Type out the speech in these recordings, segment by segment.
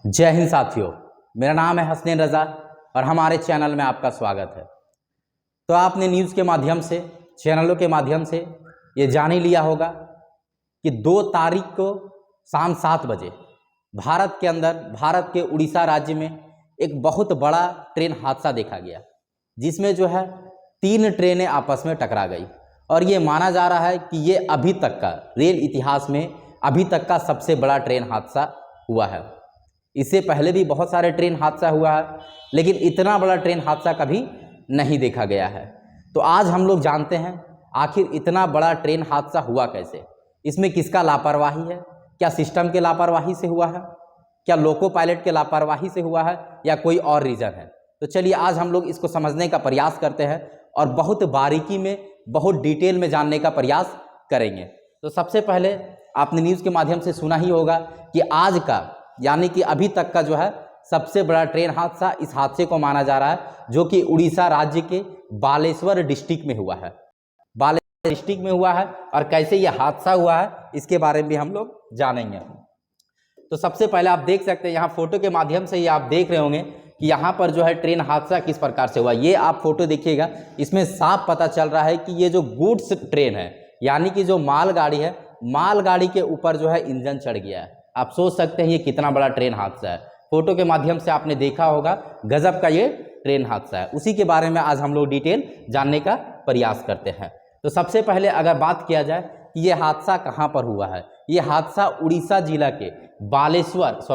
जय हिंद साथियों, मेरा नाम है हसनैन रज़ा और हमारे चैनल में आपका स्वागत है। तो आपने न्यूज़ के माध्यम से, चैनलों के माध्यम से ये जान ही लिया होगा कि 2 तारीख को शाम 7 बजे भारत के अंदर, भारत के उड़ीसा राज्य में एक बहुत बड़ा ट्रेन हादसा देखा गया, जिसमें जो है 3 ट्रेनें आपस में टकरा गई। और ये माना जा रहा है कि ये अभी तक का रेल इतिहास में अभी तक का सबसे बड़ा ट्रेन हादसा हुआ है। इससे पहले भी बहुत सारे ट्रेन हादसा हुआ है, लेकिन इतना बड़ा ट्रेन हादसा कभी नहीं देखा गया है। तो आज हम लोग जानते हैं आखिर इतना बड़ा ट्रेन हादसा हुआ कैसे, इसमें किसका लापरवाही है, क्या सिस्टम के लापरवाही से हुआ है, क्या लोको पायलट के लापरवाही से हुआ है, या कोई और रीज़न है। तो चलिए आज हम लोग इसको समझने का प्रयास करते हैं और बहुत बारीकी में, बहुत डिटेल में जानने का प्रयास करेंगे। तो सबसे पहले आपने न्यूज़ के माध्यम से सुना ही होगा कि आज का, यानी कि अभी तक का जो है सबसे बड़ा ट्रेन हादसा, इस हादसे को माना जा रहा है जो कि उड़ीसा राज्य के बालेश्वर डिस्ट्रिक्ट में हुआ है। बालेश्वर डिस्ट्रिक्ट में हुआ है और कैसे यह हादसा हुआ है इसके बारे में भी हम लोग जानेंगे। तो सबसे पहले आप देख सकते हैं यहाँ फोटो के माध्यम से, ये आप देख रहे होंगे कि यहाँ पर जो है ट्रेन हादसा किस प्रकार से हुआ। ये आप फोटो देखिएगा, इसमें साफ पता चल रहा है कि ये जो गुड्स ट्रेन है, यानी कि जो मालगाड़ी है, मालगाड़ी के ऊपर जो है इंजन चढ़ गया है। आप सोच सकते हैं ये कितना बड़ा ट्रेन हादसा है। फोटो के माध्यम से आपने देखा होगा, गजब का ये ट्रेन हादसा है। उसी के बारे में आज हम लोग डिटेल जानने का प्रयास करते हैं। तो सबसे पहले अगर बात किया जाए कि ये हादसा कहाँ पर हुआ है, ये हादसा उड़ीसा जिला के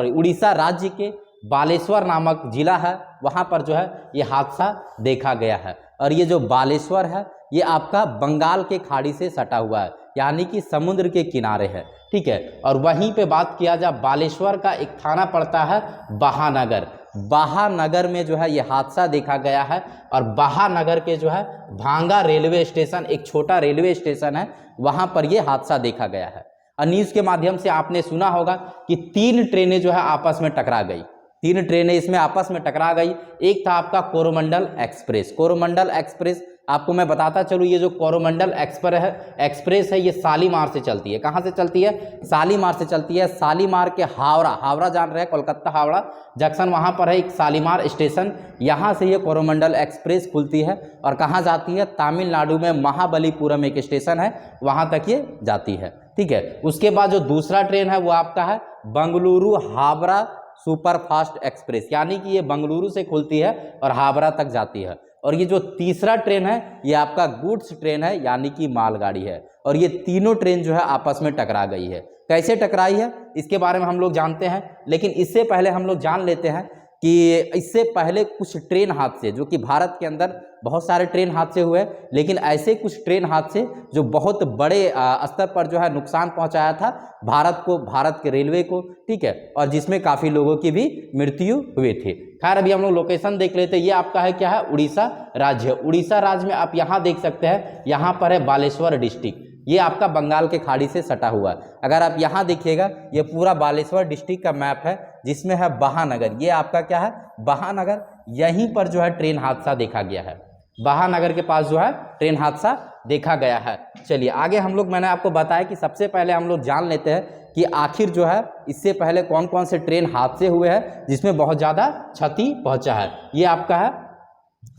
उड़ीसा राज्य के बालेश्वर नामक जिला है, वहाँ पर जो है ये हादसा देखा गया है। और ये जो बालेश्वर है ये आपका बंगाल के खाड़ी से सटा हुआ है, यानी कि समुद्र के किनारे है, ठीक है। और वहीं पे बात किया जाए, बालेश्वर का एक थाना पड़ता है बहानगर। बहानगर में जो है ये हादसा देखा गया है। और बहानगर के जो है भांगा रेलवे स्टेशन, एक छोटा रेलवे स्टेशन है, वहाँ पर ये हादसा देखा गया है। और न्यूज़ के माध्यम से आपने सुना होगा कि 3 ट्रेनें जो है आपस में टकरा गई। 3 ट्रेनें इसमें आपस में टकरा गई। एक था आपका कोरोमंडल एक्सप्रेस। कोरोमंडल एक्सप्रेस आपको मैं बताता चलूँ, ये जो कोरोमंडल एक्सप्रेस है ये शालीमार से चलती है। कहाँ से चलती है? शालीमार से चलती है। शालीमार के हावड़ा जान रहे हैं, कोलकाता हावड़ा जंक्शन, वहाँ पर है एक शालीमार स्टेशन। यहाँ से ये कोरोमंडल एक्सप्रेस खुलती है और कहाँ जाती है? तमिलनाडु में महाबलीपुरम एक स्टेशन है, वहाँ तक ये जाती है, ठीक है। उसके बाद जो दूसरा ट्रेन है वो आपका है Bengaluru Howrah super fast express, यानी कि ये बंगलुरु से खुलती है और हावड़ा तक जाती है। और ये जो तीसरा ट्रेन है ये आपका गुड्स ट्रेन है, यानी कि मालगाड़ी है। और ये तीनों ट्रेन जो है आपस में टकरा गई है। कैसे टकराई है इसके बारे में हम लोग जानते हैं, लेकिन इससे पहले हम लोग जान लेते हैं कि इससे पहले कुछ ट्रेन हादसे, जो कि भारत के अंदर बहुत सारे ट्रेन हादसे हुए, लेकिन ऐसे कुछ ट्रेन हादसे जो बहुत बड़े स्तर पर जो है नुकसान पहुंचाया था भारत को, भारत के रेलवे को, ठीक है, और जिसमें काफ़ी लोगों की भी मृत्यु हुई थी। खैर अभी हम लोग लोकेशन देख लेते हैं। ये आपका है क्या है? उड़ीसा राज्य। उड़ीसा राज्य में आप यहाँ देख सकते हैं, यहाँ पर है बालेश्वर डिस्ट्रिक्ट। ये आपका बंगाल के खाड़ी से सटा हुआ है। अगर आप यहाँ देखिएगा, ये पूरा बालेश्वर डिस्ट्रिक्ट का मैप है, जिसमें है बहानगर। ये आपका क्या है? बहानगर। यहीं पर जो है ट्रेन हादसा देखा गया है। बहानगर के पास जो है ट्रेन हादसा देखा गया है। चलिए आगे हम लोग, मैंने आपको बताया कि सबसे पहले हम लोग जान लेते हैं कि आखिर जो है इससे पहले कौन कौन से ट्रेन हादसे हुए हैं जिसमें बहुत ज़्यादा क्षति पहुंचा है। ये आपका है,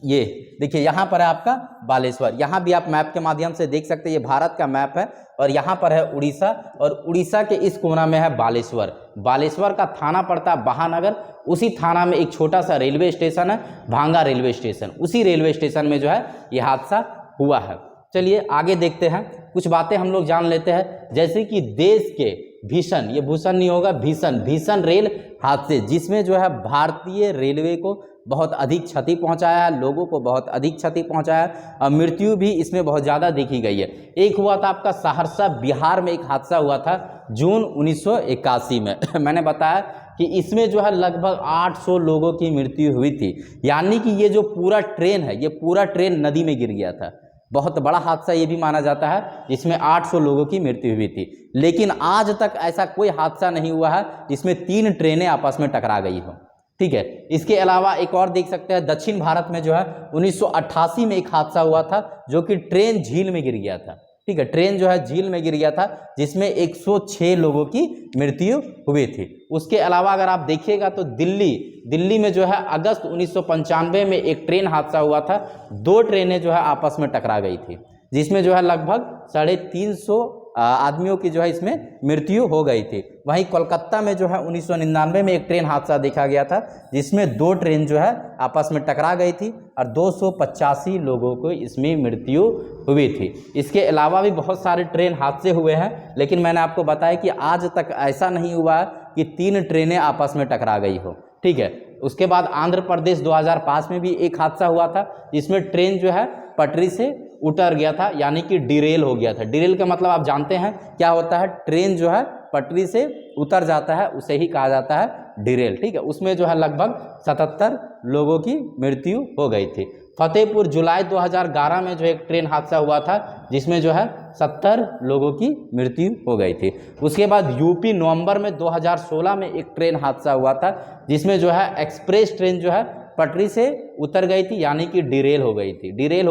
ये देखिए यहाँ पर है आपका बालेश्वर। यहाँ भी आप मैप के माध्यम से देख सकते हैं, ये भारत का मैप है और यहाँ पर है उड़ीसा, और उड़ीसा के इस कोना में है बालेश्वर। बालेश्वर का थाना पड़ता है बहानगर। उसी थाना में एक छोटा सा रेलवे स्टेशन है, भांगा रेलवे स्टेशन। उसी रेलवे स्टेशन में जो है ये हादसा हुआ है। चलिए आगे देखते हैं, कुछ बातें हम लोग जान लेते हैं, जैसे कि देश के भीषण, ये भूषण नहीं होगा, भीषण रेल हादसे, जिसमें जो है भारतीय रेलवे को बहुत अधिक क्षति पहुंचाया है, लोगों को बहुत अधिक क्षति पहुंचाया है, और मृत्यु भी इसमें बहुत ज़्यादा देखी गई है। एक हुआ था आपका सहरसा बिहार में, एक हादसा हुआ था जून 1981 में मैंने बताया कि इसमें जो है लगभग 800 लोगों की मृत्यु हुई थी, यानी कि ये जो पूरा ट्रेन है, ये पूरा ट्रेन नदी में गिर गया था। बहुत बड़ा हादसा ये भी माना जाता है, जिसमें 800 लोगों की मृत्यु हुई थी। लेकिन आज तक ऐसा कोई हादसा नहीं हुआ है जिसमें 3 ट्रेनें आपस में टकरा गई हो, ठीक है। इसके अलावा एक और देख सकते हैं, दक्षिण भारत में जो है 1988 में एक हादसा हुआ था, जो कि ट्रेन झील में गिर गया था, ठीक है, ट्रेन जो है झील में गिर गया था जिसमें 106 लोगों की मृत्यु हुई थी। उसके अलावा अगर आप देखिएगा तो दिल्ली में जो है अगस्त 1995 में एक ट्रेन हादसा हुआ था। 2 ट्रेनें जो है आपस में टकरा गई थी, जिसमें जो है लगभग 350 आदमियों की जो है इसमें मृत्यु हो गई थी। वहीं कोलकाता में जो है 1999 में एक ट्रेन हादसा देखा गया था, जिसमें 2 ट्रेन जो है आपस में टकरा गई थी और 285 लोगों को इसमें मृत्यु हुई थी। इसके अलावा भी बहुत सारे ट्रेन हादसे हुए हैं, लेकिन मैंने आपको बताया कि आज तक ऐसा नहीं हुआ कि 3 ट्रेनें आपस में टकरा गई हो। ठीक है, उसके बाद आंध्र प्रदेश 2005 में भी एक हादसा हुआ था, जिसमें ट्रेन जो है पटरी से उतर गया था, यानी कि डिरेल हो गया था। डिरेल का मतलब आप जानते हैं क्या होता है, ट्रेन जो है पटरी से उतर जाता है, उसे ही कहा जाता है डिरेल। ठीक है, उसमें जो है लगभग 77 लोगों की मृत्यु हो गई थी। फतेहपुर जुलाई 2011 में जो एक ट्रेन हादसा हुआ था, जिसमें जो है 70 लोगों की मृत्यु हो गई थी। उसके बाद यूपी नवंबर में 2016 में एक ट्रेन हादसा हुआ था, जिसमें जो है एक्सप्रेस ट्रेन जो है पटरी से उतर गई थी, यानी कि डिरेल हो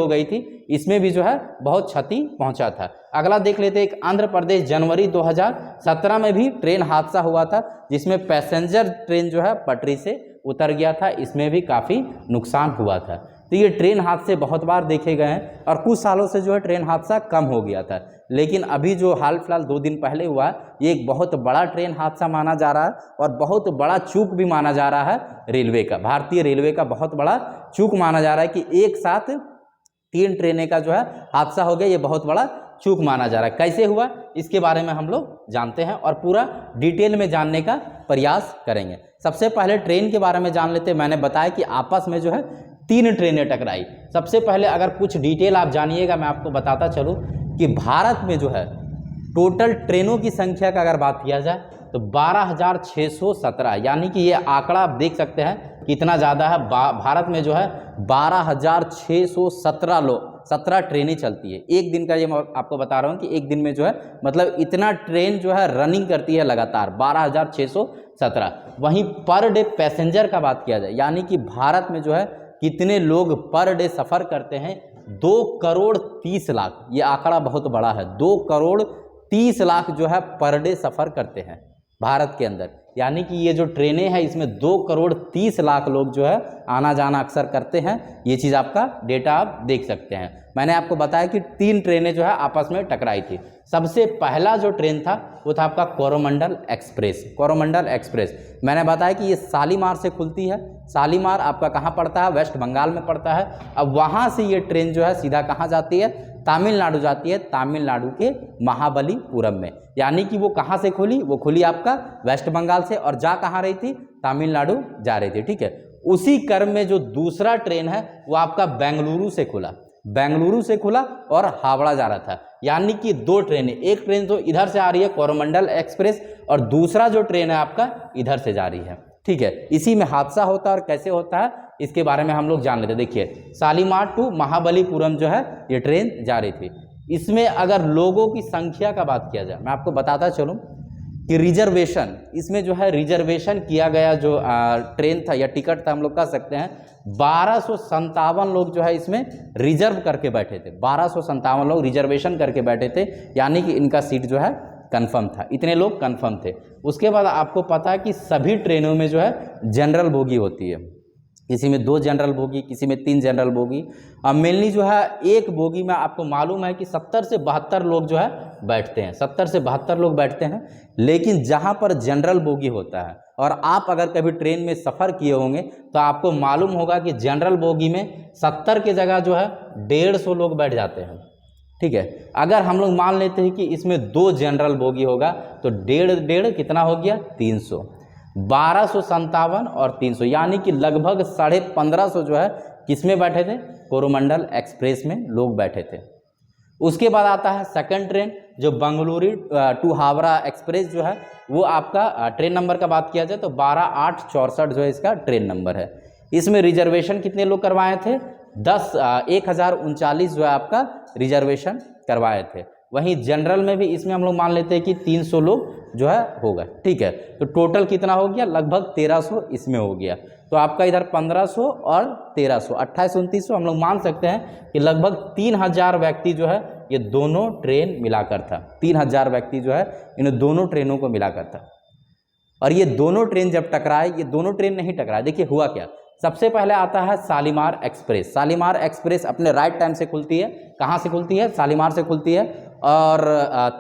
गई थी। इसमें भी जो है बहुत क्षति पहुंचा था। अगला देख लेते हैं, एक आंध्र प्रदेश जनवरी 2017 में भी ट्रेन हादसा हुआ था, जिसमें पैसेंजर ट्रेन जो है पटरी से उतर गया था। इसमें भी काफ़ी नुकसान हुआ था। तो ये ट्रेन हादसे बहुत बार देखे गए हैं और कुछ सालों से जो है ट्रेन हादसा कम हो गया था, लेकिन अभी जो हाल फिलहाल 2 दिन पहले हुआ, ये एक बहुत बड़ा ट्रेन हादसा माना जा रहा है और बहुत बड़ा चूक भी माना जा रहा है रेलवे का। भारतीय रेलवे का बहुत बड़ा चूक माना जा रहा है कि एक साथ 3 ट्रेनें का जो है हादसा हो गया। ये बहुत बड़ा चूक माना जा रहा है। कैसे हुआ इसके बारे में हम लोग जानते हैं और पूरा डिटेल में जानने का प्रयास करेंगे। सबसे पहले ट्रेन के बारे में जान लेते हैं। मैंने बताया कि आपस में जो है 3 ट्रेनें टकराई। सबसे पहले अगर कुछ डिटेल आप जानिएगा, मैं आपको बताता चलूँ कि भारत में जो है टोटल ट्रेनों की संख्या का अगर बात किया जाए तो 12,617, यानी कि ये आंकड़ा आप देख सकते हैं कितना ज़्यादा है। भारत में जो है 12,617 ट्रेनें चलती है एक दिन का। ये मैं आपको बता रहा हूँ कि एक दिन में जो है मतलब इतना ट्रेन जो है रनिंग करती है लगातार, 12,617। वहीं पर डे पैसेंजर का बात किया जाए, यानी कि भारत में जो है कितने लोग पर डे सफ़र करते हैं, 2,30,00,000। ये आंकड़ा बहुत बड़ा है, 2,30,00,000 जो है पर डे सफ़र करते हैं भारत के अंदर। यानी कि ये जो ट्रेनें हैं इसमें 2,30,00,000 लोग जो है आना जाना अक्सर करते हैं। ये चीज़ आपका डेटा आप देख सकते हैं। मैंने आपको बताया कि 3 ट्रेनें जो है आपस में टकराई थी। सबसे पहला जो ट्रेन था वो था आपका कोरोमंडल एक्सप्रेस। मैंने बताया कि ये शालीमार से खुलती है। शालीमार आपका कहाँ पड़ता है, वेस्ट बंगाल में पड़ता है। अब वहाँ से ये ट्रेन जो है सीधा कहाँ जाती है, तमिलनाडु जाती है, तमिलनाडु के महाबलीपुरम में। यानी कि वो कहाँ से खुली, वो खुली आपका वेस्ट बंगाल से और जा कहाँ रही थी, तमिलनाडु जा रही थी। ठीक है, उसी क्रम में जो दूसरा ट्रेन है वो आपका बेंगलुरु से खुला और हावड़ा जा रहा था। यानी कि 2 ट्रेनें, एक ट्रेन तो इधर से आ रही है कोरोमंडल एक्सप्रेस और दूसरा जो ट्रेन है आपका इधर से जा रही है। ठीक है, इसी में हादसा होता है और कैसे होता है इसके बारे में हम लोग जान लेते हैं। देखिए, शालीमार टू महाबलीपुरम जो है ये ट्रेन जा रही थी। इसमें अगर लोगों की संख्या का बात किया जाए, मैं आपको बताता चलूँ कि रिजर्वेशन, इसमें जो है रिजर्वेशन किया गया जो ट्रेन था या टिकट था, हम लोग कह सकते हैं 1257 लोग जो है इसमें रिजर्व करके बैठे थे। 1257 लोग रिजर्वेशन करके बैठे थे, यानी कि इनका सीट जो है कंफर्म था। इतने लोग कंफर्म थे। उसके बाद आपको पता है कि सभी ट्रेनों में जो है जनरल बोगी होती है। किसी में 2 जनरल बोगी, किसी में 3 जनरल बोगी। अब मेनली जो है एक बोगी में आपको मालूम है कि 70 से 72 लोग जो है बैठते हैं, 70 से 72 लोग बैठते हैं। लेकिन जहाँ पर जनरल बोगी होता है, और आप अगर कभी ट्रेन में सफ़र किए होंगे तो आपको मालूम होगा कि जनरल बोगी में 70 की जगह जो है 150 लोग बैठ जाते हैं। ठीक है, अगर हम लोग मान लेते हैं कि इसमें 2 जनरल बोगी होगा तो 1.5 कितना हो गया, 300। 1257 और 300, यानी कि लगभग 1550 जो है किसमें बैठे थे, कोरोमंडल एक्सप्रेस में लोग बैठे थे। उसके बाद आता है सेकंड ट्रेन जो बेंगलुरु टू हावड़ा एक्सप्रेस जो है, वो आपका ट्रेन नंबर का बात किया जाए तो 12864 जो है इसका ट्रेन नंबर है। इसमें रिजर्वेशन कितने लोग करवाए थे, 1039 जो है आपका रिजर्वेशन करवाए थे। वहीं जनरल में भी इसमें हम लोग मान लेते हैं कि 300 लोग जो है होगा। ठीक है, तो टोटल कितना हो गया, लगभग 1300 इसमें हो गया। तो आपका इधर 1500 और 1300, 2800 2900 हम लोग मान सकते हैं कि लगभग 3000 व्यक्ति जो है ये दोनों ट्रेन मिलाकर था। 3000 व्यक्ति जो है इन दोनों ट्रेनों को मिलाकर था। और ये दोनों ट्रेन जब टकराए, ये दोनों ट्रेन नहीं टकराए, देखिए हुआ क्या। सबसे पहले आता है शालीमार एक्सप्रेस। शालीमार एक्सप्रेस अपने राइट टाइम से खुलती है। कहाँ से खुलती है? शालीमार से खुलती है। और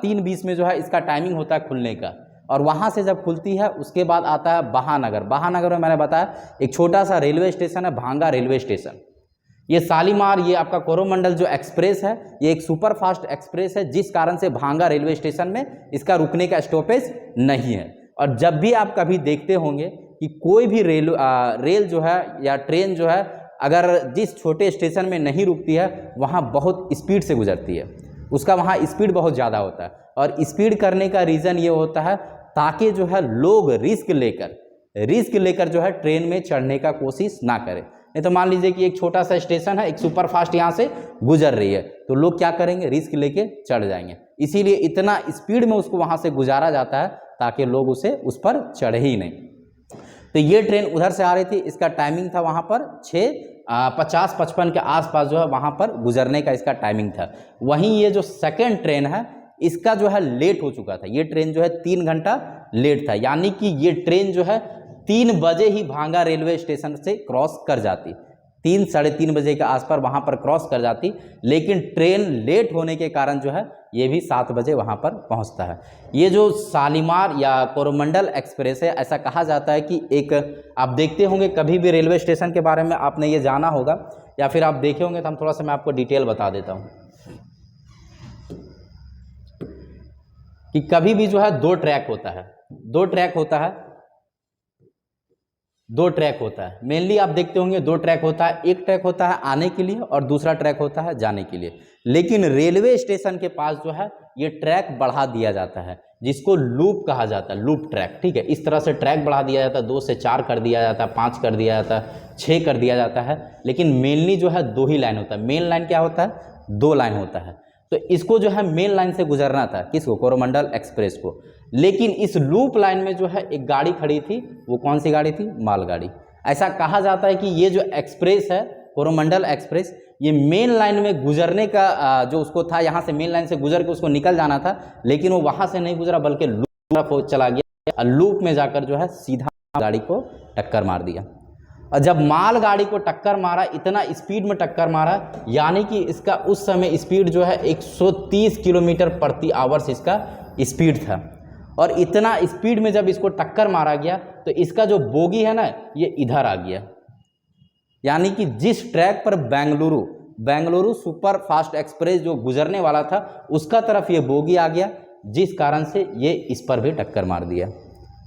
3:20 में जो है इसका टाइमिंग होता है खुलने का। और वहाँ से जब खुलती है उसके बाद आता है बहानगर। बहानगर में मैंने बताया एक छोटा सा रेलवे स्टेशन है, भांगा रेलवे स्टेशन। ये शालीमार, ये आपका कोरोमंडल जो एक्सप्रेस है, ये एक सुपर फास्ट एक्सप्रेस है, जिस कारण से भांगा रेलवे स्टेशन में इसका रुकने का स्टॉपेज नहीं है। और जब भी आप कभी देखते होंगे कि कोई भी रेल जो है या ट्रेन जो है अगर जिस छोटे स्टेशन में नहीं रुकती है वहाँ बहुत स्पीड से गुजरती है, उसका वहाँ स्पीड बहुत ज़्यादा होता है। और स्पीड करने का रीज़न ये होता है ताकि जो है लोग रिस्क लेकर जो है ट्रेन में चढ़ने का कोशिश ना करें। नहीं तो मान लीजिए कि एक छोटा सा स्टेशन है, एक सुपर फास्ट यहाँ से गुजर रही है, तो लोग क्या करेंगे? रिस्क लेके चढ़ जाएंगे। इसीलिए इतना स्पीड में उसको वहाँ से गुजारा जाता है ताकि लोग उस पर चढ़े ही नहीं। तो ये ट्रेन उधर से आ रही थी, इसका टाइमिंग था वहाँ पर 6:50-55 के आसपास जो है वहाँ पर गुजरने का इसका टाइमिंग था। वहीं ये जो सेकेंड ट्रेन है इसका जो है लेट हो चुका था। ये ट्रेन जो है 3 घंटा लेट था, यानी कि ये ट्रेन जो है 3 बजे ही भांगा रेलवे स्टेशन से क्रॉस कर जाती, 3-3:30 बजे के आसपास वहाँ पर क्रॉस कर जाती। लेकिन ट्रेन लेट होने के कारण जो है ये भी 7 बजे वहाँ पर पहुँचता है। ये जो शालीमार या कोरोमंडल एक्सप्रेस है, ऐसा कहा जाता है कि एक, आप देखते होंगे कभी भी रेलवे स्टेशन के बारे में आपने ये जाना होगा या फिर आप देखे होंगे, तो हम थोड़ा सा मैं आपको डिटेल बता देता हूँ कि कभी भी जो है 2 ट्रैक होता है। 2 ट्रैक होता है मेनली आप देखते होंगे 2 ट्रैक होता है। एक ट्रैक होता है आने के लिए और दूसरा ट्रैक होता है जाने के लिए। लेकिन रेलवे स्टेशन के पास जो है ये ट्रैक बढ़ा दिया जाता है, जिसको लूप कहा जाता है, लूप ट्रैक। ठीक है, इस तरह से ट्रैक बढ़ा दिया जाता है, 2 से 4 कर दिया जाता है, 5 कर दिया जाता है, 6 कर दिया जाता है। लेकिन मेनली जो है 2 ही लाइन होता है। मेन लाइन क्या होता है? 2 लाइन होता है। तो इसको जो है मेन लाइन से गुजरना था, किसको? कोरोमंडल एक्सप्रेस को। लेकिन इस लूप लाइन में जो है एक गाड़ी खड़ी थी। वो कौन सी गाड़ी थी? मालगाड़ी। ऐसा कहा जाता है कि ये जो एक्सप्रेस है कोरोमंडल एक्सप्रेस, ये मेन लाइन में गुजरने का जो उसको था, यहाँ से मेन लाइन से गुजर के उसको निकल जाना था, लेकिन वो वहाँ से नहीं गुजरा बल्कि लूप तरफ चला गया और लूप में जाकर जो है सीधा गाड़ी को टक्कर मार दिया। और जब माल गाड़ी को टक्कर मारा, इतना स्पीड में टक्कर मारा, यानी कि इसका उस समय स्पीड जो है 130 किलोमीटर प्रति आवर्स इसका स्पीड था। और इतना स्पीड में जब इसको टक्कर मारा गया तो इसका जो बोगी है ना, ये इधर आ गया। यानी कि जिस ट्रैक पर बेंगलुरु सुपर फास्ट एक्सप्रेस जो गुजरने वाला था उसका तरफ ये बोगी आ गया, जिस कारण से ये इस पर भी टक्कर मार दिया।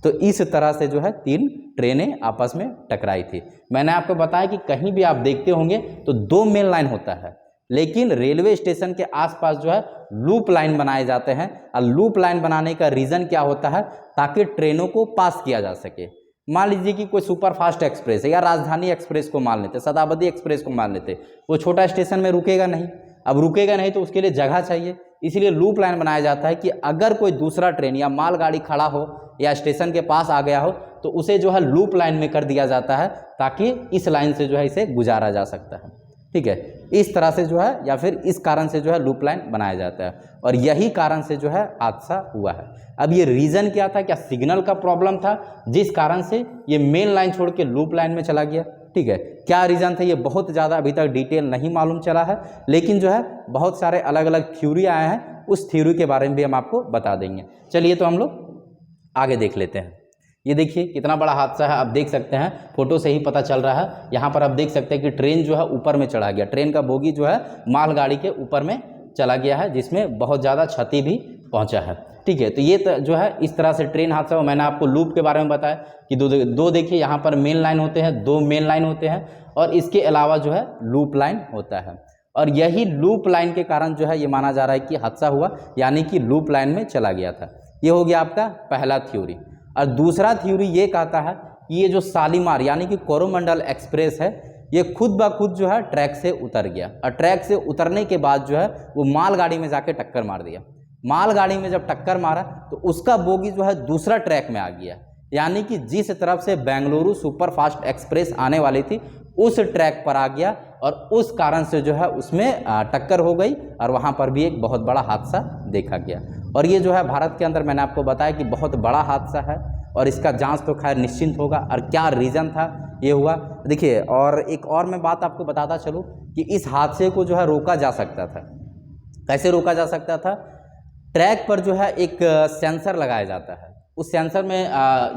तो इस तरह से जो है 3 ट्रेनें आपस में टकराई थी। मैंने आपको बताया कि कहीं भी आप देखते होंगे तो 2 मेन लाइन होता है, लेकिन रेलवे स्टेशन के आसपास जो है लूप लाइन बनाए जाते हैं। और लूप लाइन बनाने का रीज़न क्या होता है? ताकि ट्रेनों को पास किया जा सके। मान लीजिए कि कोई सुपर फास्ट एक्सप्रेस है या राजधानी एक्सप्रेस को मान लेते, शताब्दी एक्सप्रेस को मान लेते, वो छोटा स्टेशन में रुकेगा नहीं। अब रुकेगा नहीं तो उसके लिए जगह चाहिए, इसलिए लूप लाइन बनाया जाता है कि अगर कोई दूसरा ट्रेन या मालगाड़ी खड़ा हो या स्टेशन के पास आ गया हो तो उसे जो है लूप लाइन में कर दिया जाता है, ताकि इस लाइन से जो है इसे गुजारा जा सकता है। ठीक है, इस तरह से जो है या फिर इस कारण से जो है लूप लाइन बनाया जाता है। और यही कारण से जो है हादसा हुआ है। अब ये रीज़न क्या था? क्या सिग्नल का प्रॉब्लम था जिस कारण से ये मेन लाइन छोड़ के लूप लाइन में चला गया? ठीक है, क्या रीज़न था ये बहुत ज़्यादा अभी तक डिटेल नहीं मालूम चला है, लेकिन जो है बहुत सारे अलग अलग थ्योरी आए हैं, उस थ्योरी के बारे में भी हम आपको बता देंगे। चलिए तो हम लोग आगे देख लेते हैं। ये देखिए कितना बड़ा हादसा है, आप देख सकते हैं, फोटो से ही पता चल रहा है। यहाँ पर आप देख सकते हैं कि ट्रेन जो है ऊपर में चढ़ा गया, ट्रेन का बोगी जो है मालगाड़ी के ऊपर में चला गया है, जिसमें बहुत ज़्यादा क्षति भी पहुँचा है। ठीक है, तो ये जो है इस तरह से ट्रेन हादसा हुआ। मैंने आपको लूप के बारे में बताया कि दो देखिए यहाँ पर मेन लाइन होते हैं, 2 मेन लाइन होते हैं और इसके अलावा जो है लूप लाइन होता है। और यही लूप लाइन के कारण जो है ये माना जा रहा है कि हादसा हुआ, यानी कि लूप लाइन में चला गया था। ये हो गया आपका पहला थ्योरी। और दूसरा थ्योरी ये कहता है कि ये जो शालीमार यानी कि कोरोमंडल एक्सप्रेस है, ये खुद ब खुद जो है ट्रैक से उतर गया और ट्रैक से उतरने के बाद जो है वो मालगाड़ी में जाके टक्कर मार दिया। मालगाड़ी में जब टक्कर मारा तो उसका बोगी जो है दूसरा ट्रैक में आ गया, यानी कि जिस तरफ से बेंगलुरु सुपर फास्ट एक्सप्रेस आने वाली थी उस ट्रैक पर आ गया और उस कारण से जो है उसमें टक्कर हो गई और वहाँ पर भी एक बहुत बड़ा हादसा देखा गया। और ये जो है भारत के अंदर मैंने आपको बताया कि बहुत बड़ा हादसा है और इसका जांच तो खैर निश्चिंत होगा। और क्या रीज़न था ये हुआ, देखिए। और एक और मैं बात आपको बताता चलूँ कि इस हादसे को जो है रोका जा सकता था। कैसे रोका जा सकता था? ट्रैक पर जो है एक सेंसर लगाया जाता है। उस सेंसर में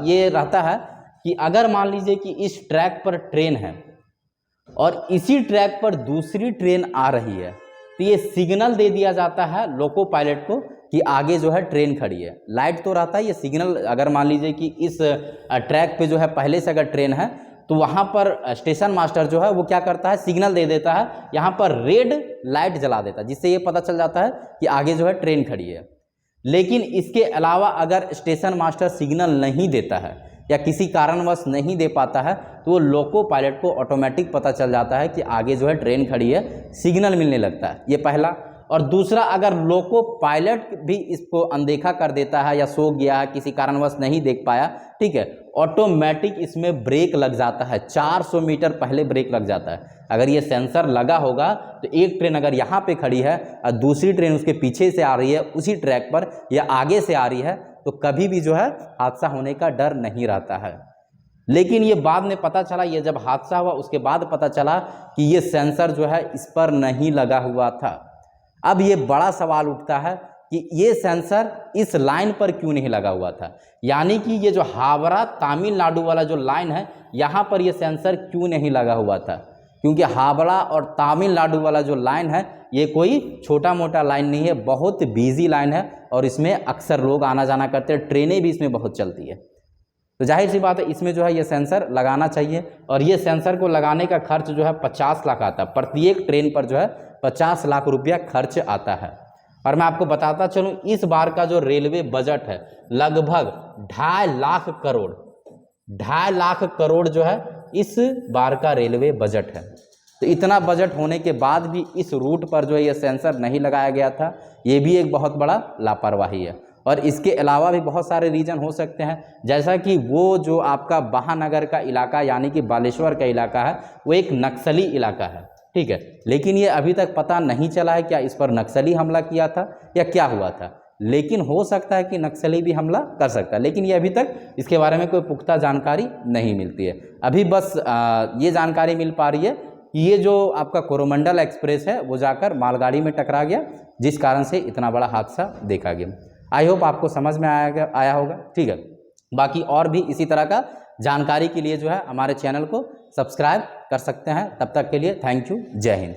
ये रहता है कि अगर मान लीजिए कि इस ट्रैक पर ट्रेन है और इसी ट्रैक पर दूसरी ट्रेन आ रही है, तो ये सिग्नल दे दिया जाता है लोको पायलट को कि आगे जो है ट्रेन खड़ी है। लाइट तो रहता है, ये सिग्नल अगर मान लीजिए कि इस ट्रैक पे जो है पहले से अगर ट्रेन है तो वहाँ पर स्टेशन मास्टर जो है वो क्या करता है, सिग्नल दे देता है, यहाँ पर रेड लाइट जला देता है, जिससे ये पता चल जाता है कि आगे जो है ट्रेन खड़ी है। लेकिन इसके अलावा अगर स्टेशन मास्टर सिग्नल नहीं देता है या किसी कारणवश नहीं दे पाता है तो वो लोको पायलट को ऑटोमेटिक पता चल जाता है कि आगे जो है ट्रेन खड़ी है, सिग्नल मिलने लगता है। ये पहला। और दूसरा, अगर लोको पायलट भी इसको अनदेखा कर देता है या सो गया है, किसी कारणवश नहीं देख पाया, ठीक है, ऑटोमेटिक इसमें ब्रेक लग जाता है। 400 मीटर पहले ब्रेक लग जाता है। अगर ये सेंसर लगा होगा तो एक ट्रेन अगर यहाँ पे खड़ी है और दूसरी ट्रेन उसके पीछे से आ रही है उसी ट्रैक पर या आगे से आ रही है तो कभी भी जो है हादसा होने का डर नहीं रहता है। लेकिन ये बाद में पता चला, ये जब हादसा हुआ उसके बाद पता चला कि ये सेंसर जो है इस पर नहीं लगा हुआ था। अब ये बड़ा सवाल उठता है कि ये सेंसर इस लाइन पर क्यों नहीं लगा हुआ था, यानी कि ये जो हावड़ा तमिलनाडु वाला जो लाइन है यहाँ पर ये सेंसर क्यों नहीं लगा हुआ था। क्योंकि हावड़ा और तमिलनाडु वाला जो लाइन है ये कोई छोटा मोटा लाइन नहीं है, बहुत बिजी लाइन है और इसमें अक्सर लोग आना जाना करते हैं, ट्रेनें भी इसमें बहुत चलती है। तो जाहिर सी बात है इसमें जो है ये सेंसर लगाना चाहिए। और ये सेंसर को लगाने का खर्च जो है 50 लाख आता है, प्रत्येक ट्रेन पर जो है 50 लाख रुपया खर्च आता है। और मैं आपको बताता चलूँ इस बार का जो रेलवे बजट है लगभग 2.5 लाख करोड़, 2.5 लाख करोड़ जो है इस बार का रेलवे बजट है। तो इतना बजट होने के बाद भी इस रूट पर जो है ये सेंसर नहीं लगाया गया था, ये भी एक बहुत बड़ा लापरवाही है। और इसके अलावा भी बहुत सारे रीज़न हो सकते हैं, जैसा कि वो जो आपका महानगर का इलाका यानी कि बालेश्वर का इलाका है वो एक नक्सली इलाका है, ठीक है। लेकिन ये अभी तक पता नहीं चला है क्या इस पर नक्सली हमला किया था या क्या हुआ था। लेकिन हो सकता है कि नक्सली भी हमला कर सकता है, लेकिन ये अभी तक इसके बारे में कोई पुख्ता जानकारी नहीं मिलती है। अभी बस ये जानकारी मिल पा रही है कि ये जो आपका कोरोमंडल एक्सप्रेस है वो जाकर मालगाड़ी में टकरा गया, जिस कारण से इतना बड़ा हादसा देखा गया। आई होप आपको समझ में आया होगा, ठीक है। बाकी और भी इसी तरह का जानकारी के लिए जो है हमारे चैनल को सब्सक्राइब कर सकते हैं। तब तक के लिए थैंक यू, जय हिंद।